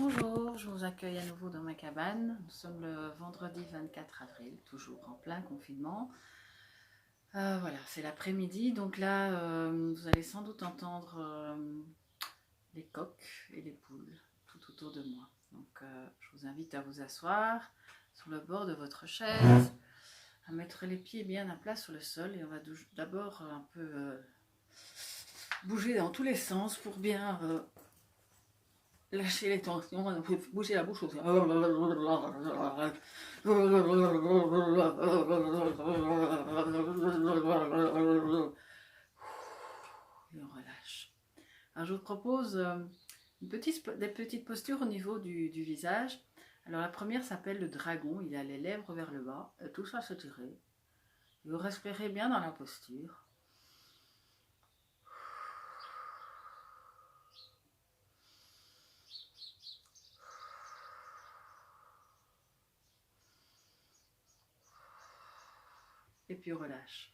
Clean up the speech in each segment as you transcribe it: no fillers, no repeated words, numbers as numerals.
Bonjour, je vous accueille à nouveau dans ma cabane. Nous sommes le vendredi 24 avril, toujours en plein confinement. Voilà, c'est l'après-midi, donc là, vous allez sans doute entendre les coqs et les poules tout autour de moi. Donc, je vous invite à vous asseoir sur le bord de votre chaise, à mettre les pieds bien à plat sur le sol et on va d'abord un peu bouger dans tous les sens pour bien lâcher les tensions, on peut bouger la bouche aussi. Et on relâche. Alors je vous propose des petites postures au niveau du visage. Alors la première s'appelle le dragon, il a les lèvres vers le bas, tout ça se tirer. Et vous respirez bien dans la posture. Et puis on relâche.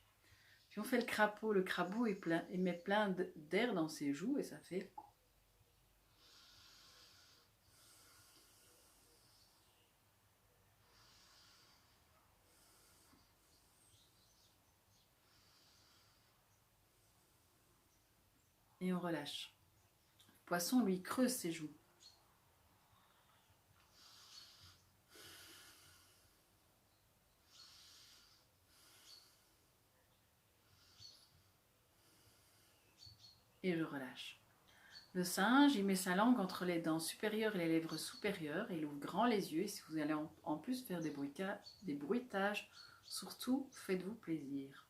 Puis on fait le crapaud. Le crapaud il met plein d'air dans ses joues et ça fait... Et on relâche. Le poisson, lui, creuse ses joues. Et je relâche. Le singe, il met sa langue entre les dents supérieures et les lèvres supérieures. Il ouvre grand les yeux. Et si vous allez en plus faire des bruitages, surtout, faites-vous plaisir.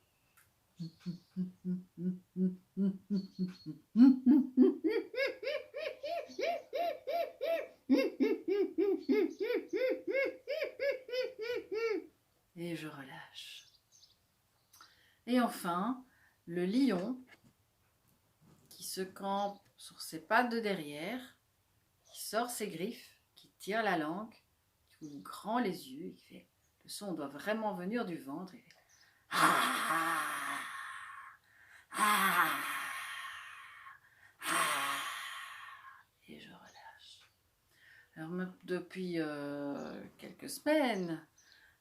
Et je relâche. Et enfin, le lion qui se campe sur ses pattes de derrière, qui sort ses griffes, qui tire la langue, qui ouvre grand les yeux, qui fait, le son doit vraiment venir du ventre. Il fait, et je relâche. Alors depuis quelques semaines,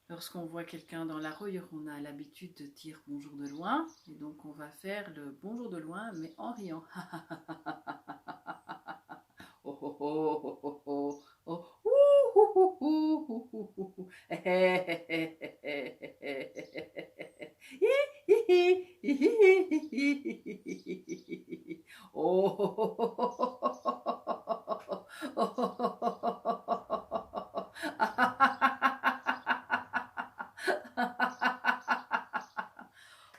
lorsqu'on voit quelqu'un dans la rue, on a l'habitude de dire bonjour de loin. Et donc on va faire le bonjour de loin, mais en riant. Oh oh oh oh oh oh oh.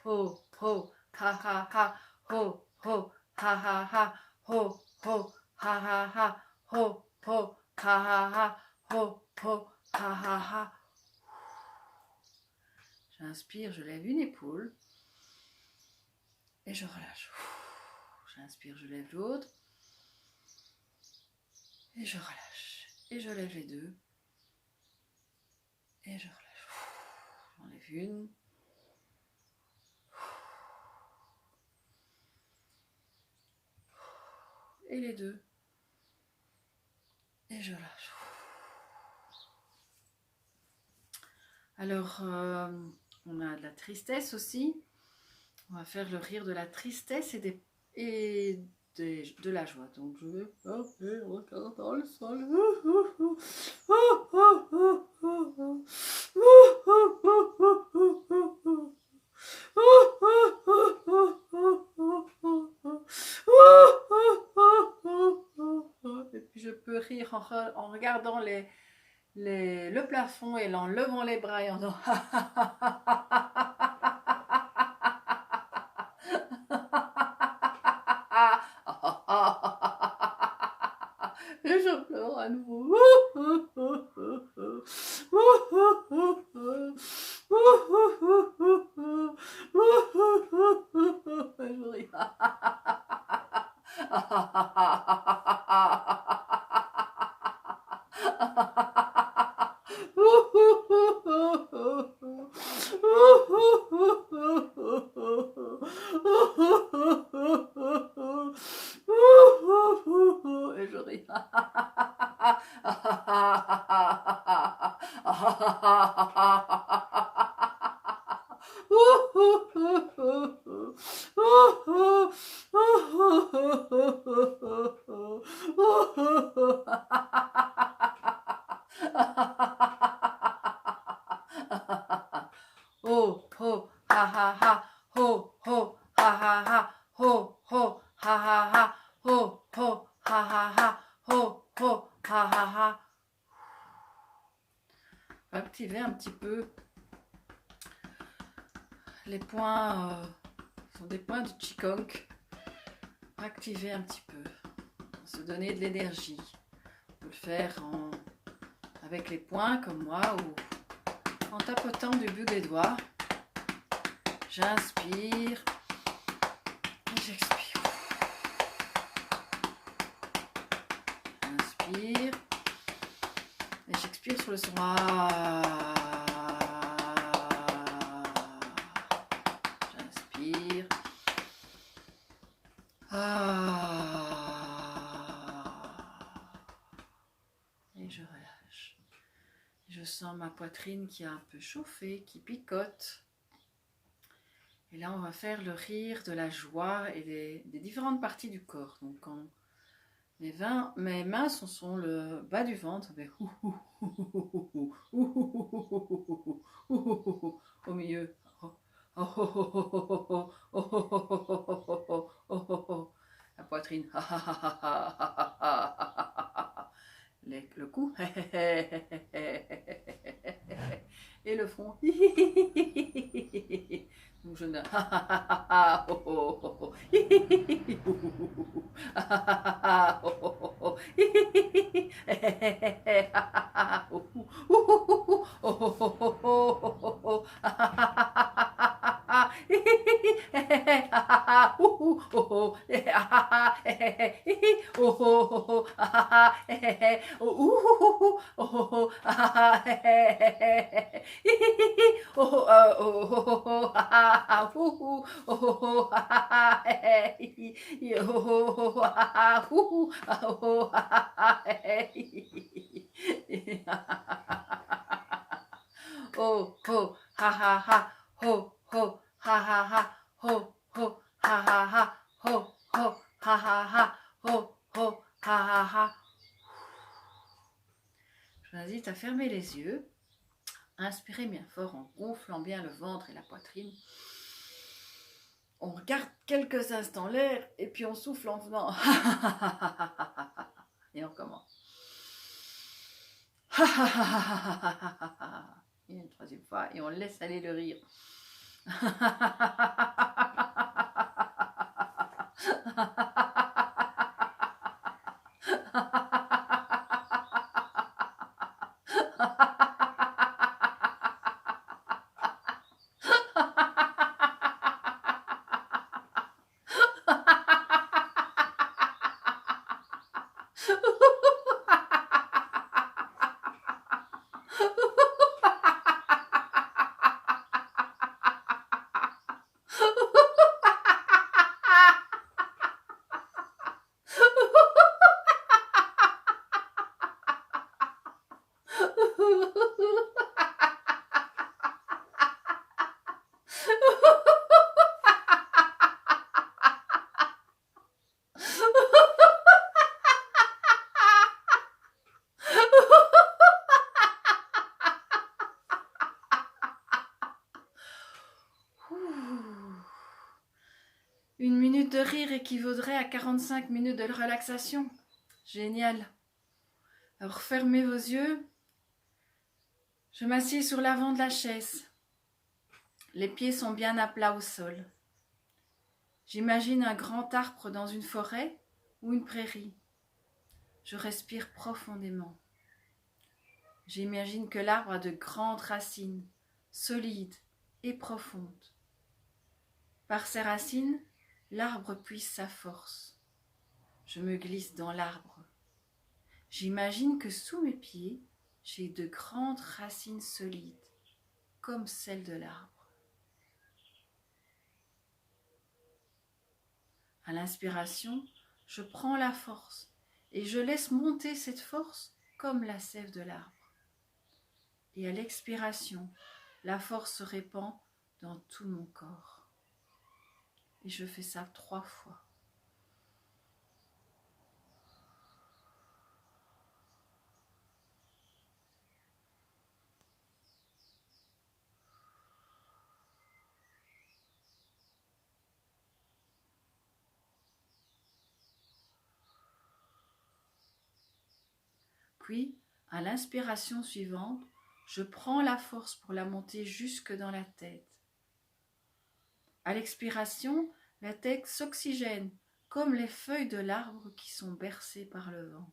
Ho ho ha ha ha ho ho ha ha ha ho ho ha ha ha ho ho ha ha ha ho ho ha ha ha. J'inspire, je lève une épaule et je relâche. J'inspire, je lève l'autre et je relâche. Et je lève les deux et je relâche. J'enlève une. Et les deux. Et je lâche. Alors, on a de la tristesse aussi. On va faire le rire de la tristesse et de la joie. Donc, je vais regarder dans le sol. Et puis, je peux rire en regardant le plafond et en levant les bras et en disant et je pleure à nouveau. Et je ris. Et je ris. Oh, ho, ha, ha, ha, ho, ho, ha, ha, ha, ho, ho, ha, ha, ha, ho, ho, ha, ha, ha, ho, ho, ha, ha, ha. Activez un petit peu les points, sont des points du Qigong. Activer un petit peu, se donner de l'énergie. On peut le faire avec les points comme moi ou en tapotant du bout des doigts. J'inspire et j'expire. Inspire et j'expire sur le son. J'inspire. Et je relâche. Je sens ma poitrine qui a un peu chauffé, qui picote. Et là, on va faire le rire de la joie et des différentes parties du corps. Donc, quand mes mains sont sur le bas du ventre, au milieu. La poitrine. Le cou. Et le front. Donc je ne... Oh, ho, ha, ha, ha, ho, ho, ha, ha, ha, ho, ho, ha, ha, ha, ho, ho, ha, ha, ha, ho, ho, ha, ha, ha. Je vous invite à fermer les yeux. Inspirez bien fort en gonflant bien le ventre et la poitrine. On regarde quelques instants l'air et puis on souffle en faisant et on recommence. Et une troisième fois et on laisse aller le rire. Une minute de rire équivaudrait à 45 minutes de relaxation. Génial. Alors fermez vos yeux. Je m'assieds sur l'avant de la chaise. Les pieds sont bien à plat au sol. J'imagine un grand arbre dans une forêt ou une prairie. Je respire profondément. J'imagine que l'arbre a de grandes racines, solides et profondes. Par ses racines, l'arbre puise sa force. Je me glisse dans l'arbre. J'imagine que sous mes pieds, j'ai de grandes racines solides, comme celles de l'arbre. À l'inspiration, je prends la force et je laisse monter cette force comme la sève de l'arbre. Et à l'expiration, la force se répand dans tout mon corps. Et je fais ça 3 fois. Puis, à l'inspiration suivante, je prends la force pour la monter jusque dans la tête. À l'expiration, la tête s'oxygène comme les feuilles de l'arbre qui sont bercées par le vent.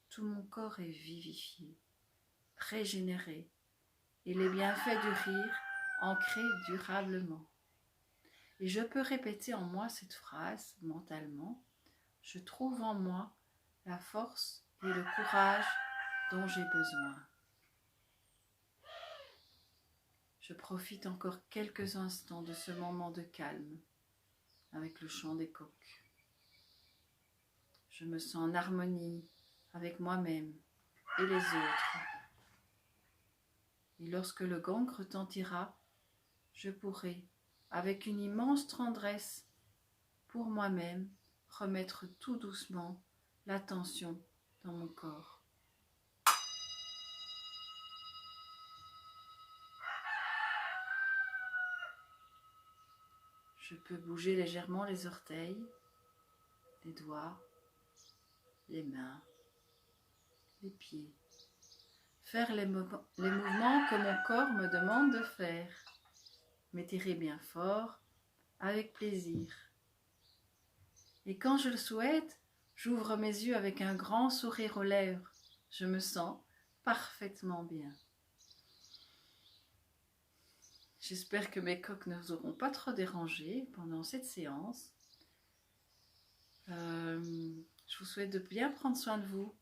Tout mon corps est vivifié, régénéré, et les bienfaits du rire ancrés durablement. Et je peux répéter en moi cette phrase mentalement. Je trouve en moi la force et le courage dont j'ai besoin. Je profite encore quelques instants de ce moment de calme avec le chant des coqs. Je me sens en harmonie avec moi-même et les autres. Et lorsque le gong retentira, je pourrai, avec une immense tendresse pour moi-même, remettre tout doucement l'attention dans mon corps. Je peux bouger légèrement les orteils, les doigts, les mains, les pieds. Faire les mouvements que mon corps me demande de faire. M'étirer bien fort, avec plaisir. Et quand je le souhaite, j'ouvre mes yeux avec un grand sourire aux lèvres. Je me sens parfaitement bien. J'espère que mes coqs ne vous auront pas trop dérangés pendant cette séance. Je vous souhaite de bien prendre soin de vous,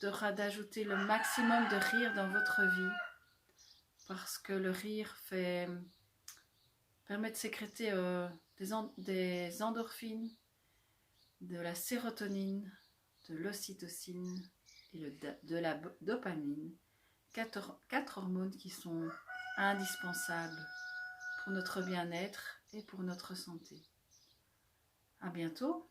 d'ajouter le maximum de rire dans votre vie, parce que le rire permet de sécréter des endorphines, de la sérotonine, de l'ocytocine et de la dopamine, 4 hormones qui sont indispensables pour notre bien-être et pour notre santé. À bientôt